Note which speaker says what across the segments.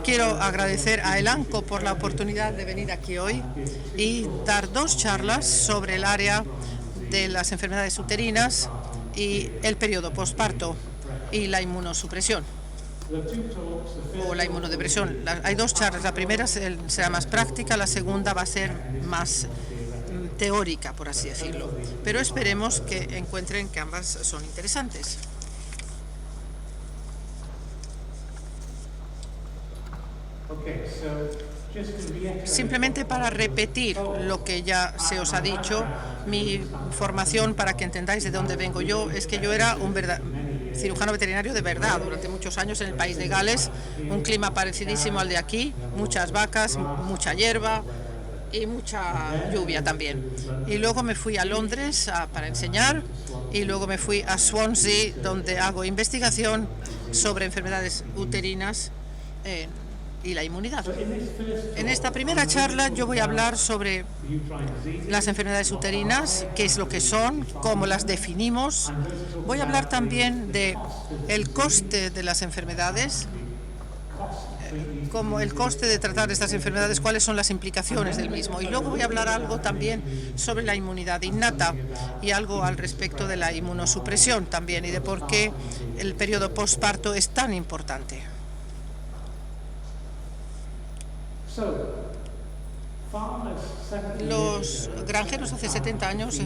Speaker 1: quiero agradecer a Elanco por la oportunidad de venir aquí hoy y dar dos charlas sobre el área de las enfermedades uterinas y el periodo posparto y la inmunosupresión o la inmunodepresión. Hay dos charlas. La primera será más práctica, la segunda va a ser más teórica, por así decirlo. Pero esperemos que encuentren que ambas son interesantes. Simplemente para repetir lo que ya se os ha dicho, mi formación, para que entendáis de dónde vengo yo, es que yo era un cirujano veterinario de verdad durante muchos años en el país de Gales, un clima parecidísimo al de aquí, muchas vacas, mucha hierba y mucha lluvia también. Y luego me fui a Londres para enseñar y luego me fui a Swansea, donde hago investigación sobre enfermedades uterinas y la inmunidad. En esta primera charla yo voy a hablar sobre las enfermedades uterinas, qué es lo que son, cómo las definimos. Voy a hablar también de el coste de las enfermedades, como el coste de tratar estas enfermedades, cuáles son las implicaciones del mismo. Y luego voy a hablar algo también sobre la inmunidad innata y algo al respecto de la inmunosupresión también y de por qué el periodo postparto es tan importante. Los granjeros hace 70 años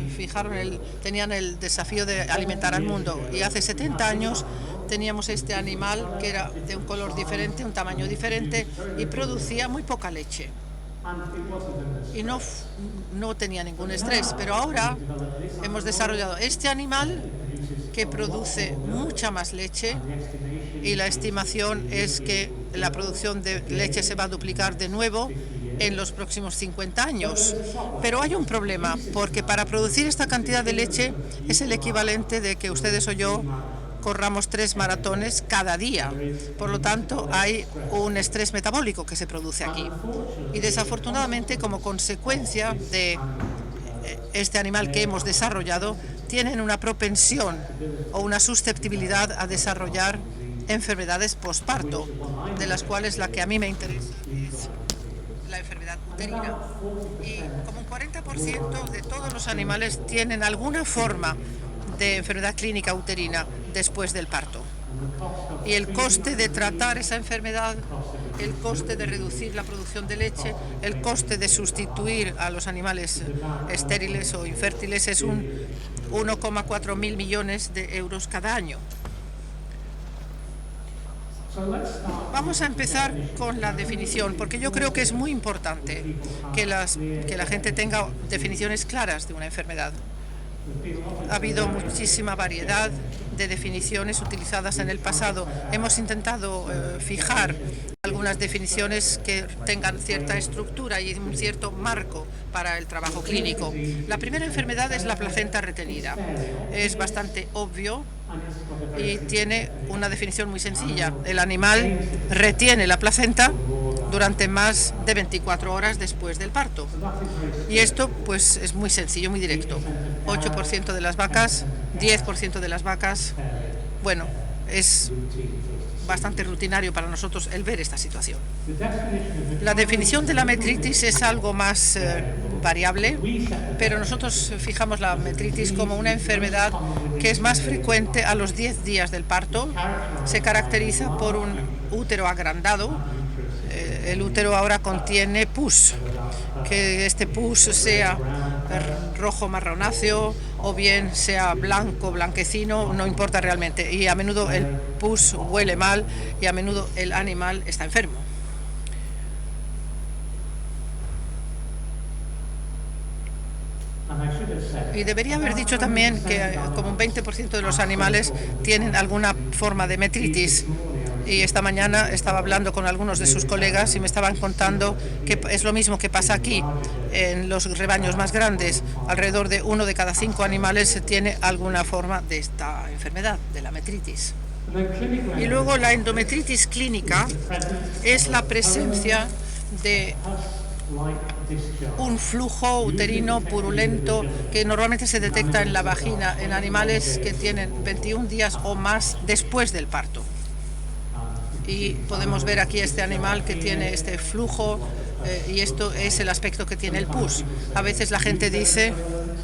Speaker 1: tenían el desafío de alimentar al mundo, y hace 70 años teníamos este animal que era de un color diferente, un tamaño diferente y producía muy poca leche y no tenía ningún estrés. Pero ahora hemos desarrollado este animal que produce mucha más leche y la estimación es que la producción de leche se va a duplicar de nuevo en los próximos 50 años. Pero hay un problema, porque para producir esta cantidad de leche es el equivalente de que ustedes o yo corramos 3 maratones cada día. Por lo tanto, hay un estrés metabólico que se produce aquí. Y desafortunadamente, como consecuencia de este animal que hemos desarrollado, tienen una propensión o una susceptibilidad a desarrollar enfermedades posparto, de las cuales la que a mí me interesa es la enfermedad uterina. Y como un 40% de todos los animales tienen alguna forma de enfermedad clínica uterina después del parto. Y el coste de tratar esa enfermedad, el coste de reducir la producción de leche, el coste de sustituir a los animales estériles o infértiles es un 1,4 mil millones de euros cada año. Vamos a empezar con la definición, porque yo creo que es muy importante que la gente tenga definiciones claras de una enfermedad. Ha habido muchísima variedad de definiciones utilizadas en el pasado. Hemos intentado fijar algunas definiciones que tengan cierta estructura y un cierto marco para el trabajo clínico. La primera enfermedad es la placenta retenida. Es bastante obvio y tiene una definición muy sencilla. El animal retiene la placenta durante más de 24 horas después del parto. Y esto pues es muy sencillo, muy directo. 8% de las vacas, 10% de las vacas. Bueno, es bastante rutinario para nosotros el ver esta situación. La definición de la metritis es algo más variable, pero nosotros fijamos la metritis como una enfermedad que es más frecuente a los 10 días del parto. Se caracteriza por un útero agrandado. El útero ahora contiene pus, que este pus sea rojo marronáceo o bien sea blanco, blanquecino, no importa realmente. Y a menudo el pus huele mal y a menudo el animal está enfermo. Y debería haber dicho también que como un 20% de los animales tienen alguna forma de metritis. Y esta mañana estaba hablando con algunos de sus colegas y me estaban contando que es lo mismo que pasa aquí en los rebaños más grandes. Alrededor de 1 de cada 5 animales tiene alguna forma de esta enfermedad, de la metritis. Y luego la endometritis clínica es la presencia de un flujo uterino purulento que normalmente se detecta en la vagina en animales que tienen 21 días o más después del parto. y podemos ver aquí este animal que tiene este flujo y esto es el aspecto que tiene el pus. A veces la gente dice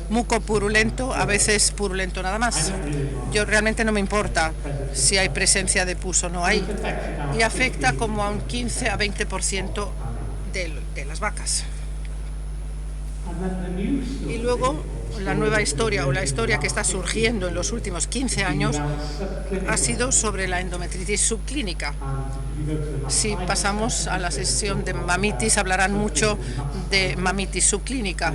Speaker 1: muco purulento, a veces purulento nada más. Yo realmente no me importa si hay presencia de pus o no hay, y afecta como a un 15 a 20% de las vacas. Y luego la nueva historia, o la historia que está surgiendo en los últimos 15 años, ha sido sobre la endometritis subclínica. Si pasamos a la sesión de mamitis, hablarán mucho de mamitis subclínica,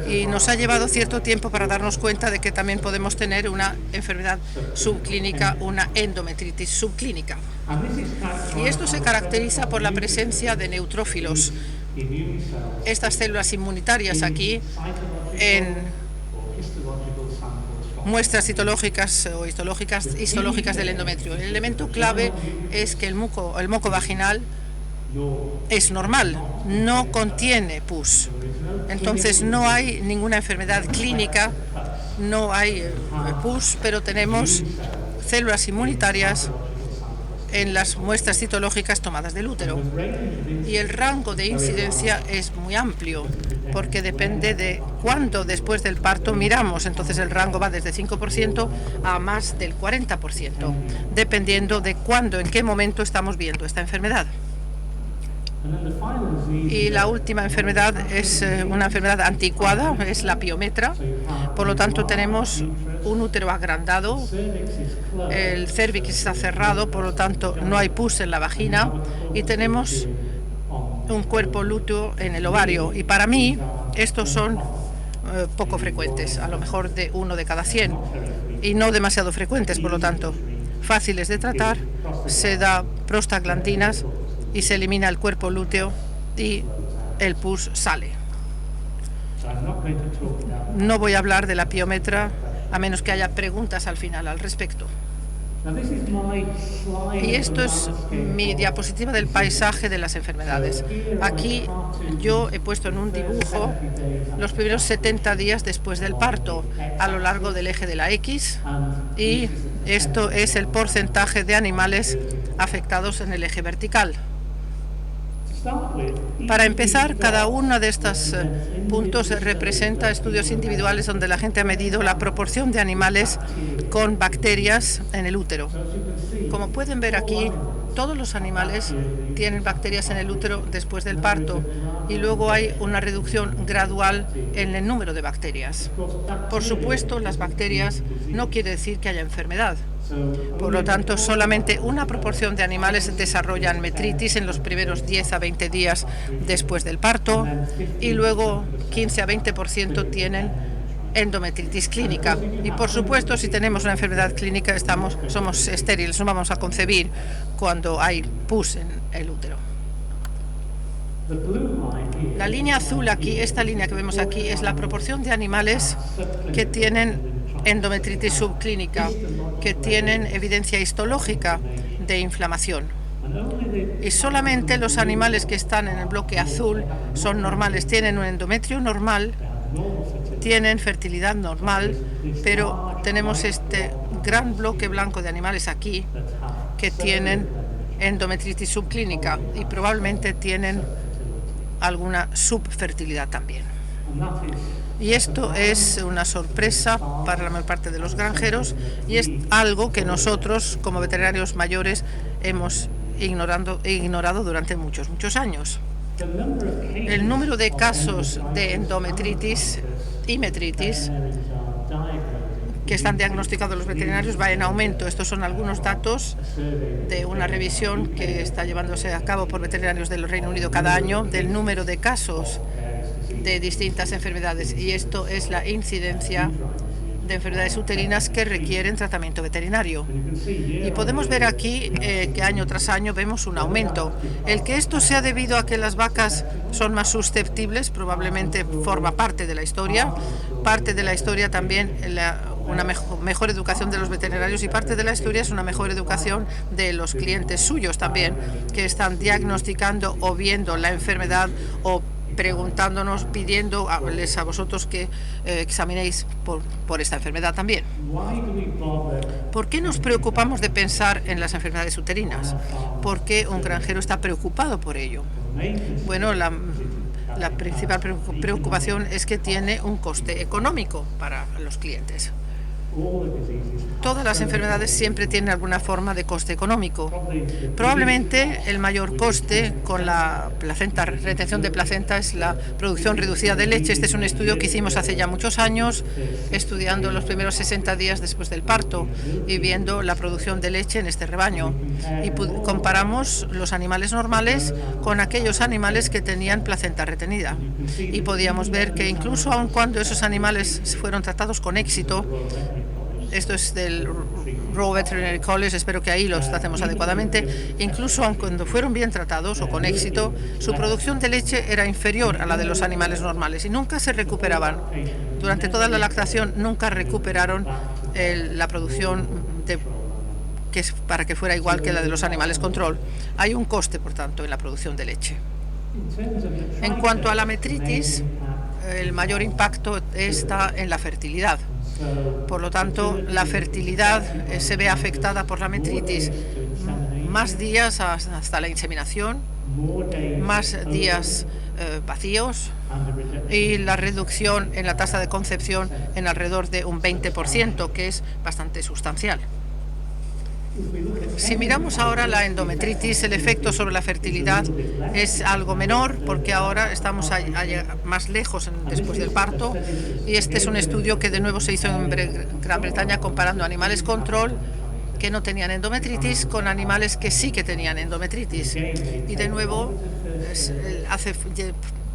Speaker 1: y nos ha llevado cierto tiempo para darnos cuenta de que también podemos tener una enfermedad subclínica, una endometritis subclínica. Y esto se caracteriza por la presencia de neutrófilos, estas células inmunitarias aquí, en muestras citológicas o histológicas del endometrio. El elemento clave es que el moco vaginal es normal, no contiene pus. Entonces no hay ninguna enfermedad clínica, no hay pus, pero tenemos células inmunitarias en las muestras citológicas tomadas del útero. Y el rango de incidencia es muy amplio, porque depende de cuándo después del parto miramos. Entonces el rango va desde 5% a más del 40%, dependiendo de cuándo, en qué momento estamos viendo esta enfermedad. Y la última enfermedad es una enfermedad anticuada, es la piometra. Por lo tanto, tenemos un útero agrandado, el cérvix está cerrado, por lo tanto no hay pus en la vagina, y tenemos un cuerpo lúteo en el ovario. Y para mí estos son poco frecuentes, a lo mejor de 1 de cada 100, y no demasiado frecuentes, por lo tanto fáciles de tratar. Se da prostaglandinas y se elimina el cuerpo lúteo y el pus sale. No voy a hablar de la piometra a menos que haya preguntas al final al respecto. Y esto es mi diapositiva del paisaje de las enfermedades. Aquí yo he puesto en un dibujo los primeros 70 días después del parto a lo largo del eje de la X, y esto es el porcentaje de animales afectados en el eje vertical. Para empezar, cada uno de estos puntos representa estudios individuales donde la gente ha medido la proporción de animales con bacterias en el útero. Como pueden ver aquí, todos los animales tienen bacterias en el útero después del parto, y luego hay una reducción gradual en el número de bacterias. Por supuesto, las bacterias no quiere decir que haya enfermedad. Por lo tanto, solamente una proporción de animales desarrollan metritis en los primeros 10 a 20 días después del parto, y luego 15 a 20% tienen endometritis clínica. Y por supuesto, si tenemos una enfermedad clínica, somos estériles, no vamos a concebir cuando hay pus en el útero. La línea azul aquí, esta línea que vemos aquí, es la proporción de animales que tienen endometritis subclínica, que tienen evidencia histológica de inflamación. Y solamente los animales que están en el bloque azul son normales, tienen un endometrio normal, tienen fertilidad normal, pero tenemos este gran bloque blanco de animales aquí que tienen endometritis subclínica y probablemente tienen alguna subfertilidad también. Y esto es una sorpresa para la mayor parte de los granjeros, y es algo que nosotros, como veterinarios mayores, hemos ignorado durante muchos años. El número de casos de endometritis y metritis que están diagnosticados los veterinarios va en aumento. Estos son algunos datos de una revisión que está llevándose a cabo por veterinarios del Reino Unido cada año del número de casos de distintas enfermedades, y esto es la incidencia de enfermedades uterinas que requieren tratamiento veterinario. Y podemos ver aquí que año tras año vemos un aumento. El que esto sea debido a que las vacas son más susceptibles probablemente forma parte de la historia. Parte de la historia también una mejor educación de los veterinarios, y parte de la historia es una mejor educación de los clientes suyos también, que están diagnosticando o viendo la enfermedad o preguntándonos, pidiéndoles a vosotros que examinéis por esta enfermedad también. ¿Por qué nos preocupamos de pensar en las enfermedades uterinas? ¿Por qué un granjero está preocupado por ello? Bueno, la principal preocupación es que tiene un coste económico para los clientes. Todas las enfermedades siempre tienen alguna forma de coste económico. Probablemente el mayor coste con la retención de placenta es la producción reducida de leche. Este es un estudio que hicimos hace ya muchos años, estudiando los primeros 60 días después del parto y viendo la producción de leche en este rebaño. Y comparamos los animales normales con aquellos animales que tenían placenta retenida. Y podíamos ver que incluso aun cuando esos animales fueron tratados con éxito, esto es del Royal Veterinary College, espero que ahí los tratemos adecuadamente, incluso aun cuando fueron bien tratados o con éxito, su producción de leche era inferior a la de los animales normales y nunca se recuperaban. Durante toda la lactación nunca recuperaron la producción para que fuera igual que la de los animales control. Hay un coste, por tanto, en la producción de leche. En cuanto a la metritis, el mayor impacto está en la fertilidad. Por lo tanto, la fertilidad se ve afectada por la metritis. Más días hasta la inseminación, más días vacíos y la reducción en la tasa de concepción en alrededor de un 20%, que es bastante sustancial. Si miramos ahora la endometritis, el efecto sobre la fertilidad es algo menor porque ahora estamos más lejos después del parto, y este es un estudio que de nuevo se hizo en Gran Bretaña comparando animales control que no tenían endometritis con animales que sí que tenían endometritis, y de nuevo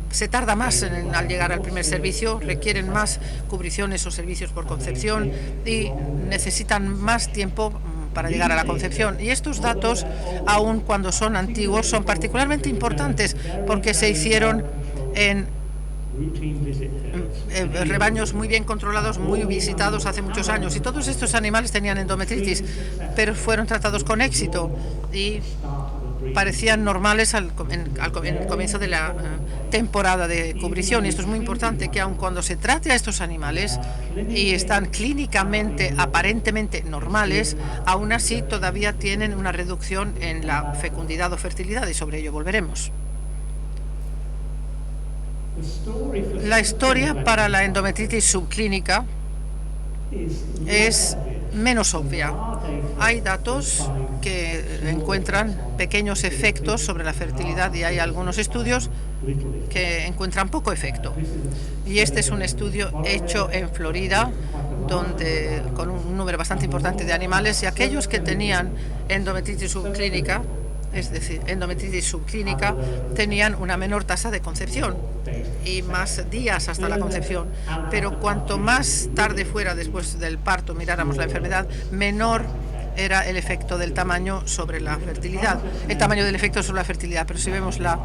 Speaker 1: se tarda más al llegar al primer servicio, requieren más cubriciones o servicios por concepción y necesitan más tiempo para llegar a la concepción. Y estos datos, aun cuando son antiguos, son particularmente importantes porque se hicieron en rebaños muy bien controlados, muy visitados hace muchos años, y todos estos animales tenían endometritis, pero fueron tratados con éxito y parecían normales en el comienzo de la temporada de cubrición. Y esto es muy importante, que aun cuando se trate a estos animales y están clínicamente, aparentemente normales, aún así todavía tienen una reducción en la fecundidad o fertilidad, y sobre ello volveremos. La historia para la endometritis subclínica es menos obvia. Hay datos que encuentran pequeños efectos sobre la fertilidad y hay algunos estudios que encuentran poco efecto. Y este es un estudio hecho en Florida, con un número bastante importante de animales, y aquellos que tenían endometritis subclínica, es decir, endometritis subclínica, tenían una menor tasa de concepción y más días hasta la concepción. Pero cuanto más tarde fuera después del parto miráramos la enfermedad, menor era el efecto del tamaño sobre la fertilidad, el tamaño del efecto sobre la fertilidad. Pero si vemos la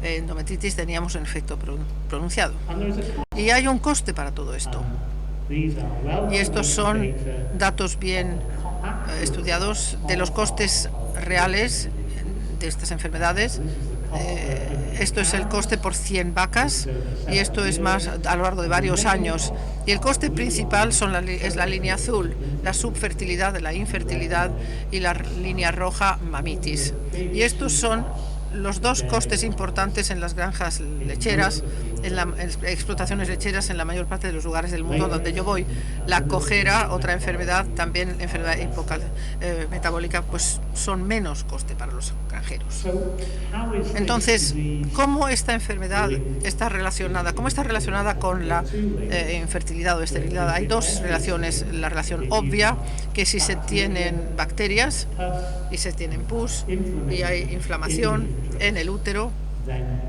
Speaker 1: endometritis, teníamos un efecto pronunciado. Y hay un coste para todo esto. Y estos son datos bien estudiados de los costes reales de estas enfermedades. Esto es el coste por 100 vacas, y esto es más a lo largo de varios años. Y el coste principal es la línea azul, la subfertilidad, la infertilidad, y la línea roja, mamitis. Y estos son los dos costes importantes en las granjas lecheras, en las explotaciones lecheras en la mayor parte de los lugares del mundo donde yo voy. La cojera, otra enfermedad, también enfermedad metabólica, pues son menos coste para los granjeros. Entonces, ¿cómo esta enfermedad está relacionada? ¿Cómo está relacionada con la infertilidad o esterilidad? Hay dos relaciones. La relación obvia, que si se tienen bacterias y se tienen pus y hay inflamación en el útero,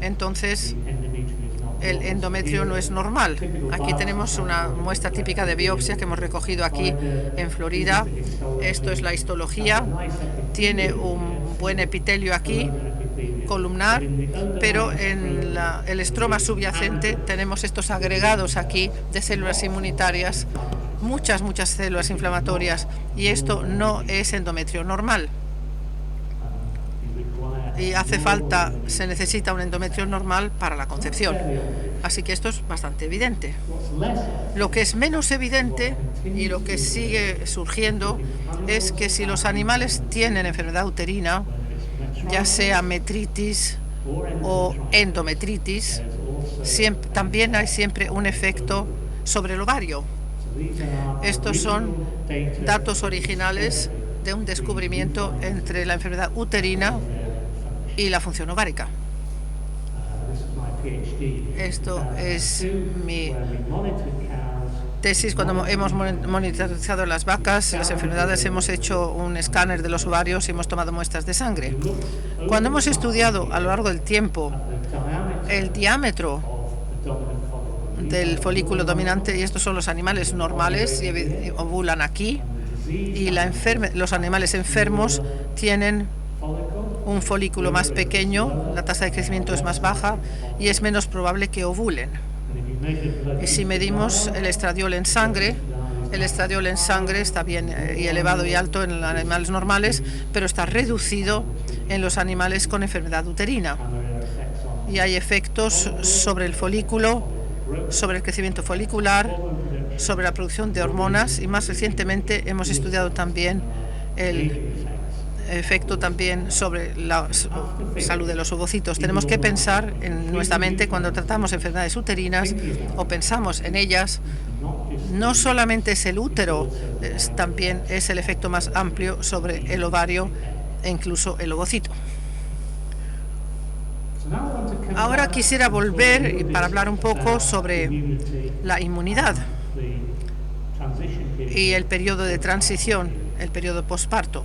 Speaker 1: entonces el endometrio no es normal. Aquí tenemos una muestra típica de biopsia que hemos recogido aquí en Florida. Esto es la histología. Tiene un buen epitelio aquí, columnar, pero en el estroma subyacente tenemos estos agregados aquí de células inmunitarias, muchas células inflamatorias, y esto no es endometrio normal. y se necesita un endometrio normal para la concepción. Así que esto es bastante evidente. Lo que es menos evidente y lo que sigue surgiendo es que si los animales tienen enfermedad uterina, ya sea metritis o endometritis, también hay siempre un efecto sobre el ovario. Estos son datos originales de un descubrimiento entre la enfermedad uterina y la función ovárica. Esto es mi tesis. Cuando hemos monitorizado las vacas, las enfermedades, hemos hecho un escáner de los ovarios y hemos tomado muestras de sangre. Cuando hemos estudiado a lo largo del tiempo el diámetro del folículo dominante, y estos son los animales normales y ovulan aquí, y los animales enfermos tienen un folículo más pequeño, la tasa de crecimiento es más baja y es menos probable que ovulen. Y si medimos el estradiol en sangre está bien y elevado y alto en los animales normales, pero está reducido en los animales con enfermedad uterina. Y hay efectos sobre el folículo, sobre el crecimiento folicular, sobre la producción de hormonas, y más recientemente hemos estudiado también el efecto también sobre la salud de los ovocitos. Tenemos que pensar en nuestra mente cuando tratamos enfermedades uterinas o pensamos en ellas. No solamente es el útero, también es el efecto más amplio sobre el ovario e incluso el ovocito. Ahora quisiera volver para hablar un poco sobre la inmunidad y el periodo de transición, el periodo posparto,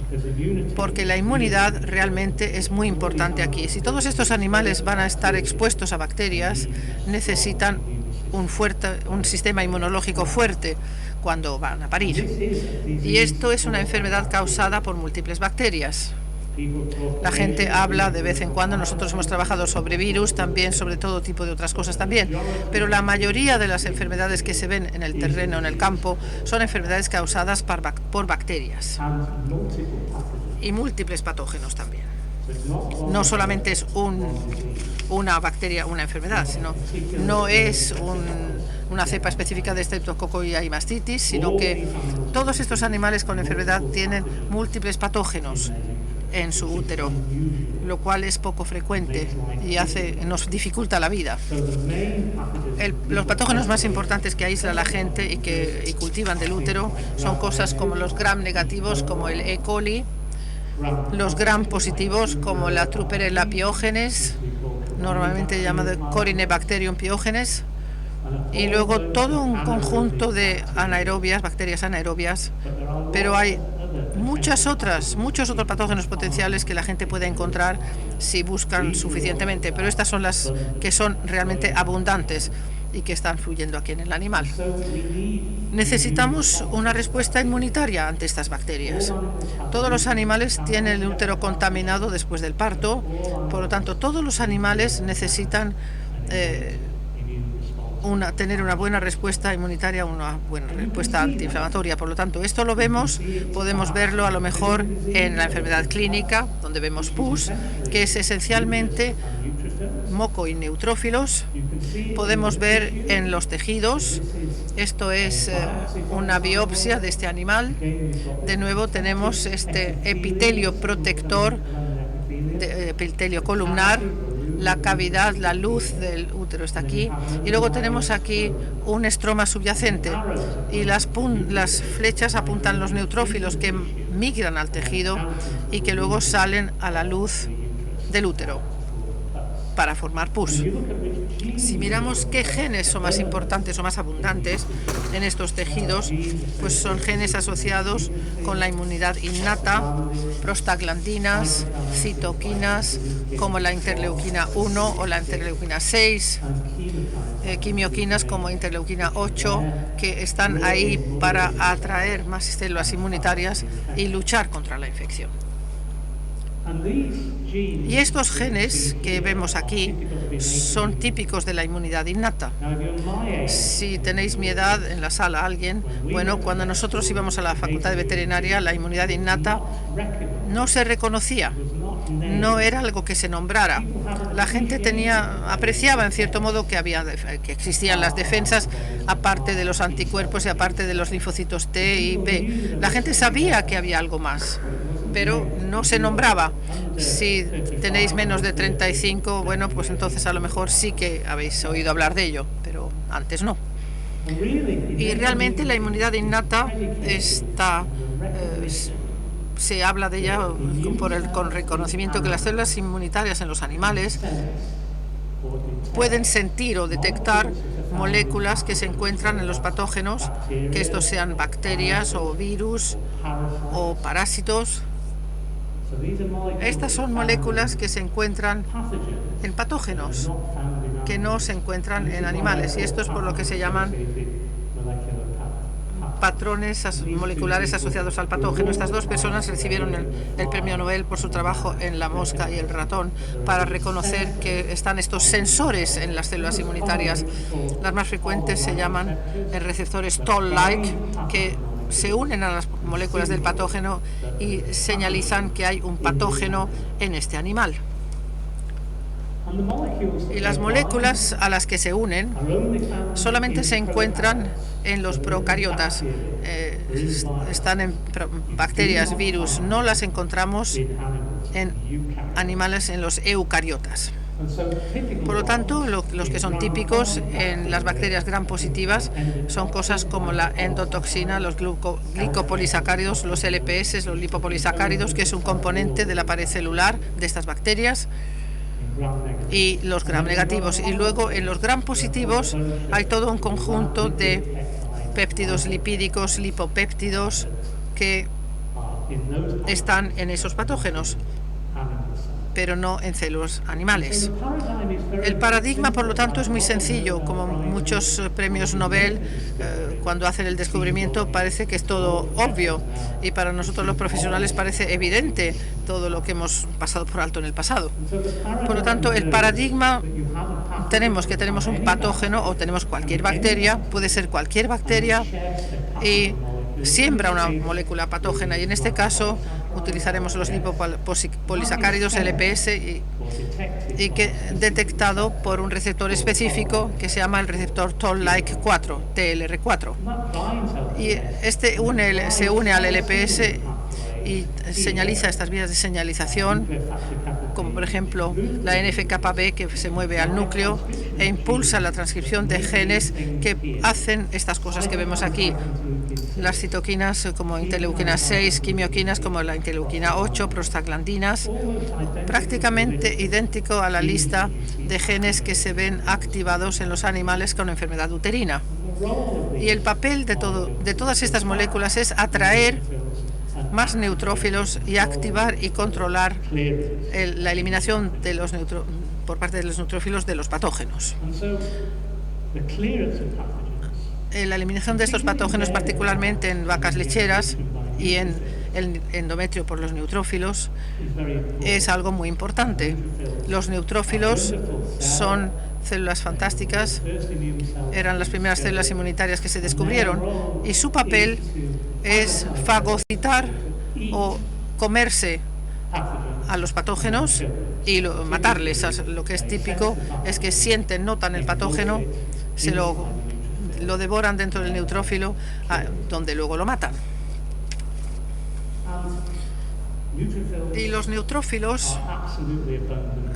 Speaker 1: porque la inmunidad realmente es muy importante aquí. Si todos estos animales van a estar expuestos a bacterias, necesitan un sistema inmunológico fuerte cuando van a parir. Y esto es una enfermedad causada por múltiples bacterias. La gente habla de vez en cuando, nosotros hemos trabajado sobre virus, también sobre todo tipo de otras cosas también, pero la mayoría de las enfermedades que se ven en el terreno, en el campo, son enfermedades causadas por bacterias y múltiples patógenos también. No solamente es una bacteria, una enfermedad, sino no es una cepa específica de Streptococcus y mastitis, sino que todos estos animales con enfermedad tienen múltiples patógenos en su útero, lo cual es poco frecuente y nos dificulta la vida. Los patógenos más importantes que aíslan a la gente y cultivan del útero son cosas como los gram negativos, como el E. coli, los gram positivos, como la Trupperella pyogenes, normalmente llamado Corynebacterium pyogenes, y luego todo un conjunto de anaerobias, bacterias anaerobias, pero hay muchos otros patógenos potenciales que la gente puede encontrar si buscan suficientemente, pero estas son las que son realmente abundantes y que están fluyendo aquí en el animal. Necesitamos una respuesta inmunitaria ante estas bacterias. Todos los animales tienen el útero contaminado después del parto, por lo tanto todos los animales necesitan tener una buena respuesta inmunitaria, una buena respuesta antiinflamatoria. Por lo tanto, esto podemos verlo a lo mejor en la enfermedad clínica, donde vemos pus, que es esencialmente moco y neutrófilos. Podemos ver en los tejidos, esto es una biopsia de este animal. De nuevo tenemos este epitelio protector, epitelio columnar. La cavidad, la luz del útero está aquí, y luego tenemos aquí un estroma subyacente, y las flechas apuntan los neutrófilos que migran al tejido y que luego salen a la luz del útero para formar pus. Si miramos qué genes son más importantes o más abundantes en estos tejidos, pues son genes asociados con la inmunidad innata, prostaglandinas, citoquinas, como la interleuquina 1 o la interleuquina 6, quimioquinas como interleuquina 8, que están ahí para atraer más células inmunitarias y luchar contra la infección. Y estos genes que vemos aquí son típicos de la inmunidad innata. Si tenéis mi edad en la sala, alguien, bueno, cuando nosotros íbamos a la facultad de veterinaria, la inmunidad innata no se reconocía. no era algo que se nombrara. La gente apreciaba en cierto modo que existían las defensas, aparte de los anticuerpos y aparte de los linfocitos T y B. La gente sabía que había algo más, pero no se nombraba. Si tenéis menos de 35, bueno, pues entonces a lo mejor sí que habéis oído hablar de ello, pero antes no. Y realmente la inmunidad innata se habla de ella con reconocimiento que las células inmunitarias en los animales pueden sentir o detectar moléculas que se encuentran en los patógenos, que estos sean bacterias o virus o parásitos. Estas son moléculas que se encuentran en patógenos, que no se encuentran en animales, y esto es por lo que se llaman patrones moleculares asociados al patógeno. Estas dos personas recibieron el premio Nobel por su trabajo en la mosca y el ratón para reconocer que están estos sensores en las células inmunitarias. Las más frecuentes se llaman receptores Toll-like, que se unen a las moléculas del patógeno y señalizan que hay un patógeno en este animal. Y las moléculas a las que se unen solamente se encuentran en los procariotas. Están en bacterias, virus. No las encontramos en animales, en los eucariotas. Por lo tanto, los que son típicos en las bacterias gram positivas son cosas como la endotoxina, los glicopolisacáridos, los LPS, los lipopolisacáridos, que es un componente de la pared celular de estas bacterias, y los gram negativos. Y luego en los gram positivos hay todo un conjunto de péptidos lipídicos, lipopéptidos, que están en esos patógenos, pero no en células animales. El paradigma, por lo tanto, es muy sencillo. Como muchos premios Nobel, cuando hacen el descubrimiento parece que es todo obvio, y para nosotros los profesionales parece evidente todo lo que hemos pasado por alto en el pasado. Por lo tanto, el paradigma, tenemos un patógeno o tenemos cualquier bacteria, puede ser cualquier bacteria, y siembra una molécula patógena, y en este caso utilizaremos los lipopolisacáridos LPS y que detectado por un receptor específico que se llama el receptor Toll-like 4, TLR4. Y este se une al LPS y señaliza estas vías de señalización, como por ejemplo la NF-κB, que se mueve al núcleo e impulsa la transcripción de genes que hacen estas cosas que vemos aquí. Las citoquinas como interleuquina 6, quimioquinas como la interleuquina 8, prostaglandinas, prácticamente idéntico a la lista de genes que se ven activados en los animales con enfermedad uterina. Y el papel de todas estas moléculas es atraer más neutrófilos y activar y controlar la eliminación de por parte de los neutrófilos de los patógenos. La eliminación de estos patógenos, particularmente en vacas lecheras y en el endometrio por los neutrófilos, es algo muy importante. Los neutrófilos son células fantásticas, eran las primeras células inmunitarias que se descubrieron, y su papel es fagocitar o comerse a los patógenos y matarles. Lo que es típico es que notan el patógeno, se lo devoran dentro del neutrófilo, donde luego lo matan. Y los neutrófilos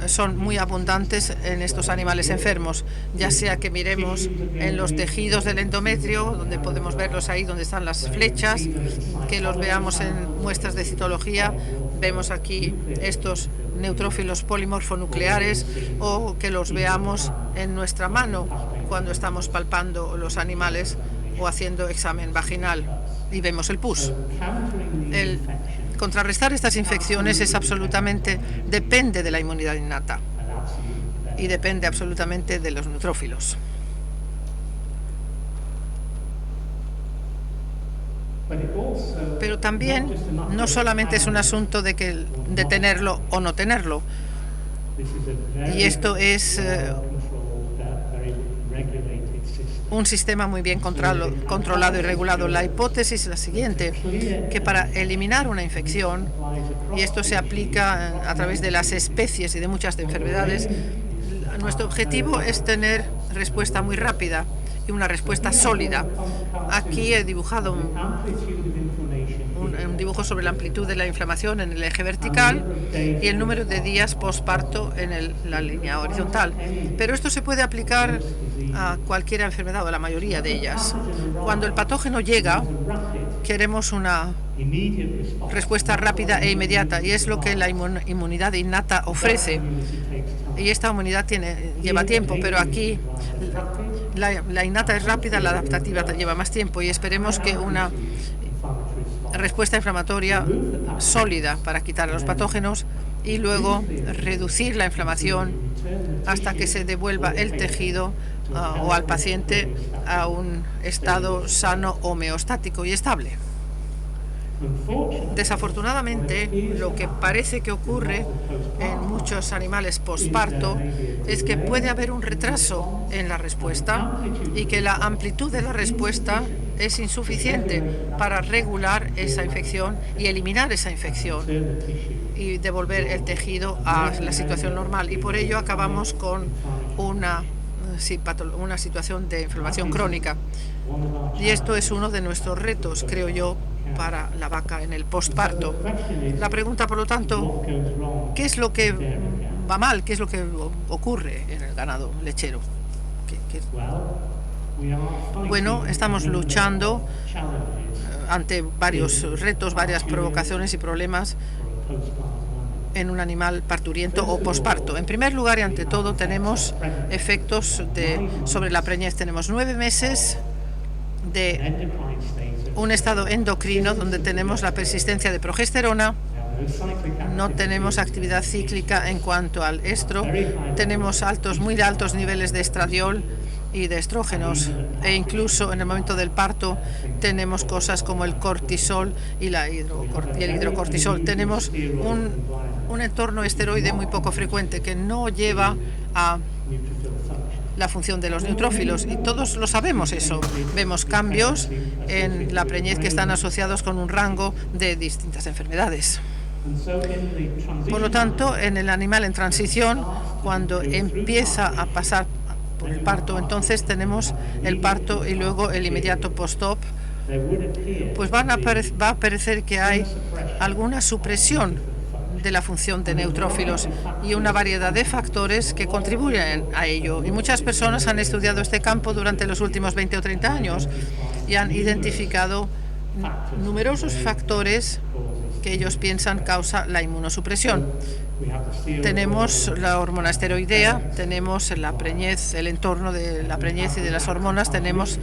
Speaker 1: son muy abundantes en estos animales enfermos, ya sea que miremos en los tejidos del endometrio, donde podemos verlos ahí donde están las flechas, que los veamos en muestras de citología, vemos aquí estos neutrófilos polimorfonucleares, o que los veamos en nuestra mano cuando estamos palpando los animales o haciendo examen vaginal y vemos el pus. Contrarrestar estas infecciones depende de la inmunidad innata y depende absolutamente de los neutrófilos. Pero también no solamente es un asunto de tenerlo o no tenerlo, y esto es un sistema muy bien controlado y regulado. La hipótesis es la siguiente, que para eliminar una infección, y esto se aplica a través de las especies y de muchas enfermedades, nuestro objetivo es tener respuesta muy rápida y una respuesta sólida. Aquí he dibujado un dibujo sobre la amplitud de la inflamación en el eje vertical y el número de días postparto en la línea horizontal. Pero esto se puede aplicar a cualquier enfermedad o a la mayoría de ellas. Cuando el patógeno llega, queremos una respuesta rápida e inmediata, y es lo que la inmunidad innata ofrece. Y esta inmunidad lleva tiempo, pero aquí la innata es rápida, la adaptativa lleva más tiempo, y esperemos que una respuesta inflamatoria sólida para quitar a los patógenos y luego reducir la inflamación hasta que se devuelva el tejido o al paciente a un estado sano, homeostático y estable. Desafortunadamente, lo que parece que ocurre en muchos animales posparto es que puede haber un retraso en la respuesta y que la amplitud de la respuesta es insuficiente para regular esa infección y eliminar esa infección y devolver el tejido a la situación normal. Y por ello acabamos con una situación de inflamación crónica. Y esto es uno de nuestros retos, creo yo, para la vaca en el posparto. La pregunta, por lo tanto, ¿qué es lo que va mal? ¿Qué es lo que ocurre en el ganado lechero? Bueno, estamos luchando ante varios retos, varias provocaciones y problemas en un animal parturiento o posparto. En primer lugar y ante todo, tenemos efectos sobre la preñez. Tenemos 9 meses de un estado endocrino donde tenemos la persistencia de progesterona, no tenemos actividad cíclica en cuanto al estro, tenemos muy altos niveles de estradiol y de estrógenos, e incluso en el momento del parto tenemos cosas como el cortisol y el hidrocortisol. Tenemos un entorno esteroide muy poco frecuente que no lleva a la función de los neutrófilos, y todos lo sabemos eso. Vemos cambios en la preñez que están asociados con un rango de distintas enfermedades. Por lo tanto, en el animal en transición, cuando empieza a pasar por el parto, entonces tenemos el parto y luego el inmediato post-op, pues va a parecer que hay alguna supresión de la función de neutrófilos y una variedad de factores que contribuyen a ello. Y muchas personas han estudiado este campo durante los últimos 20 o 30 años y han identificado numerosos factores que ellos piensan causa la inmunosupresión. Tenemos la hormona esteroidea, tenemos la preñez, el entorno de la preñez y de las hormonas, tenemos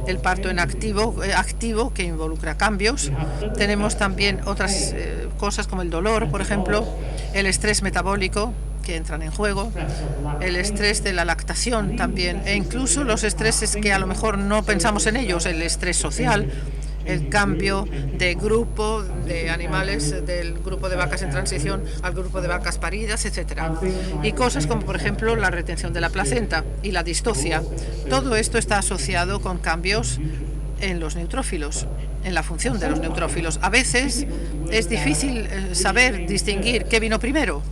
Speaker 1: el parto en activo que involucra cambios, tenemos también otras cosas como el dolor, por ejemplo, el estrés metabólico que entran en juego, el estrés de la lactación también, e incluso los estreses que a lo mejor no pensamos en ellos, el estrés social, el cambio de grupo de animales, del grupo de vacas en transición al grupo de vacas paridas, etcétera. Y cosas como, por ejemplo, la retención de la placenta y la distocia. Todo esto está asociado con cambios en los neutrófilos, en la función de los neutrófilos. A veces es difícil saber distinguir qué vino primero.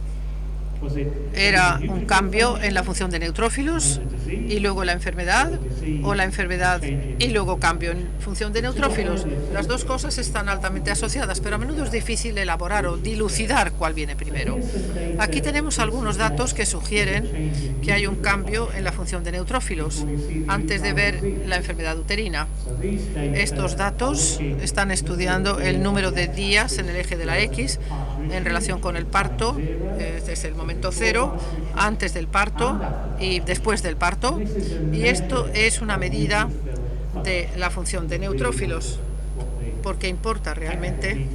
Speaker 1: Era un cambio en la función de neutrófilos y luego la enfermedad, o la enfermedad y luego cambio en función de neutrófilos. Las dos cosas están altamente asociadas, pero a menudo es difícil elaborar o dilucidar cuál viene primero. Aquí tenemos algunos datos que sugieren que hay un cambio en la función de neutrófilos antes de ver la enfermedad uterina. Estos datos están estudiando el número de días en el eje de la X en relación con el parto, es el momento cero, antes del parto y después del parto, y esto es una medida de la función de neutrófilos, porque importa realmente,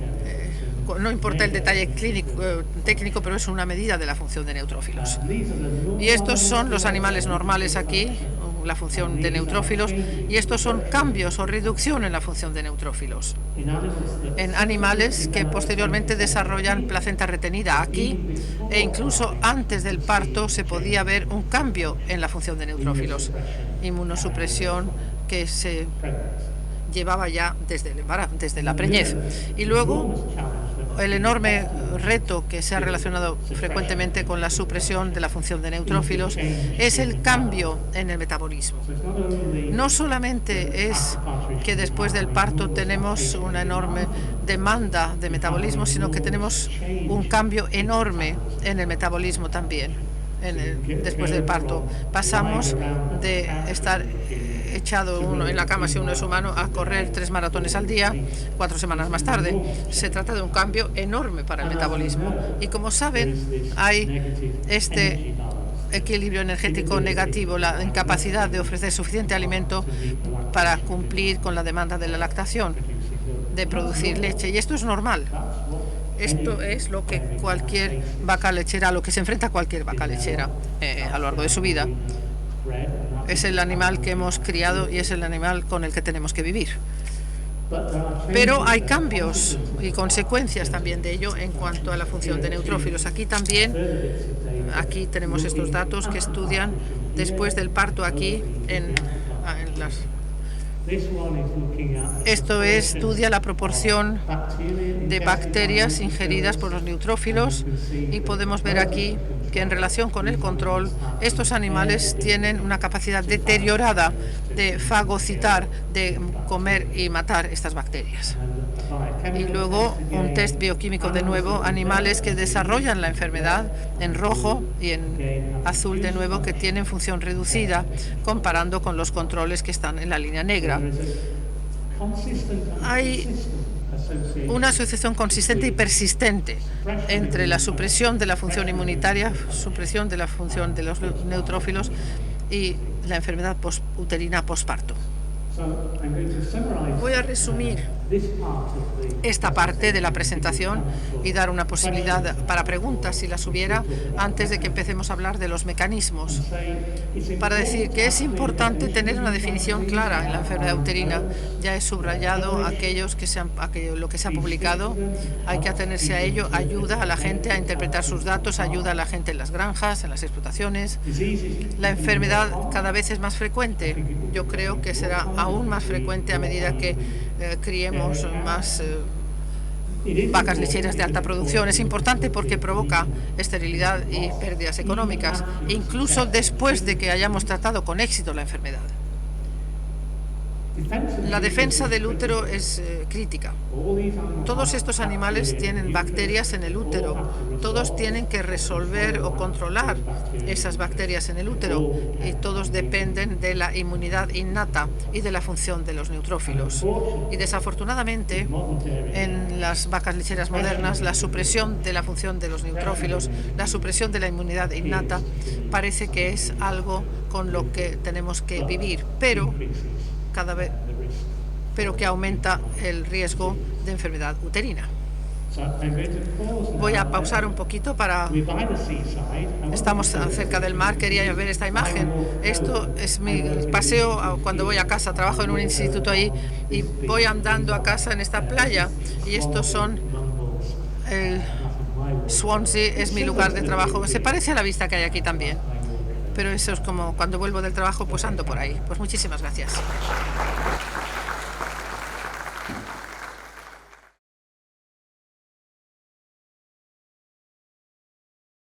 Speaker 1: no importa el detalle técnico, pero es una medida de la función de neutrófilos. Y estos son los animales normales aquí, la función de neutrófilos, y estos son cambios o reducción en la función de neutrófilos. En animales que posteriormente desarrollan placenta retenida aquí, e incluso antes del parto se podía ver un cambio en la función de neutrófilos. Inmunosupresión que se llevaba ya desde la preñez. Y luego el enorme reto que se ha relacionado frecuentemente con la supresión de la función de neutrófilos es el cambio en el metabolismo. No solamente es que después del parto tenemos una enorme demanda de metabolismo, sino que tenemos un cambio enorme en el metabolismo también. Después del parto pasamos de estar echado uno en la cama, si uno es humano, a correr 3 maratones al día 4 semanas más tarde. Se trata de un cambio enorme para el metabolismo. Y como saben, hay este equilibrio energético negativo, la incapacidad de ofrecer suficiente alimento para cumplir con la demanda de la lactación, de producir leche. Y esto es normal. Esto es lo que cualquier vaca lechera, a lo que se enfrenta cualquier vaca lechera a lo largo de su vida. Es el animal que hemos criado y es el animal con el que tenemos que vivir. Pero hay cambios y consecuencias también de ello en cuanto a la función de neutrófilos. Aquí tenemos estos datos que estudian después del parto aquí Esto estudia la proporción de bacterias ingeridas por los neutrófilos, y podemos ver aquí que en relación con el control, estos animales tienen una capacidad deteriorada de fagocitar, de comer y matar estas bacterias. Y luego un test bioquímico de nuevo, animales que desarrollan la enfermedad en rojo y en azul de nuevo, que tienen función reducida comparando con los controles que están en la línea negra. Hay una asociación consistente y persistente entre la supresión de la función inmunitaria, supresión de la función de los neutrófilos y la enfermedad uterina posparto. Voy a resumir esta parte de la presentación y dar una posibilidad para preguntas, si las hubiera, antes de que empecemos a hablar de los mecanismos. Para decir que es importante tener una definición clara en la enfermedad uterina. Ya he subrayado lo que se ha publicado. Hay que atenerse a ello. Ayuda a la gente a interpretar sus datos, ayuda a la gente en las granjas, en las explotaciones. La enfermedad cada vez es más frecuente. Yo creo que será aún más frecuente a medida que criemos más vacas lecheras de alta producción. Es importante porque provoca esterilidad y pérdidas económicas, incluso después de que hayamos tratado con éxito la enfermedad. La defensa del útero es crítica. Todos estos animales tienen bacterias en el útero. Todos tienen que resolver o controlar esas bacterias en el útero, y todos dependen de la inmunidad innata y de la función de los neutrófilos. Y desafortunadamente, en las vacas lecheras modernas, la supresión de la función de los neutrófilos, la supresión de la inmunidad innata, parece que es algo con lo que tenemos que vivir, pero que aumenta el riesgo de enfermedad uterina. Voy a pausar un poquito Estamos cerca del mar, quería ver esta imagen. Esto es mi paseo cuando voy a casa. Trabajo en un instituto ahí y voy andando a casa en esta playa. Y estos son Swansea, es mi lugar de trabajo. Se parece a la vista que hay aquí también. Pero eso es como cuando vuelvo del trabajo, pues ando por ahí. Pues muchísimas gracias.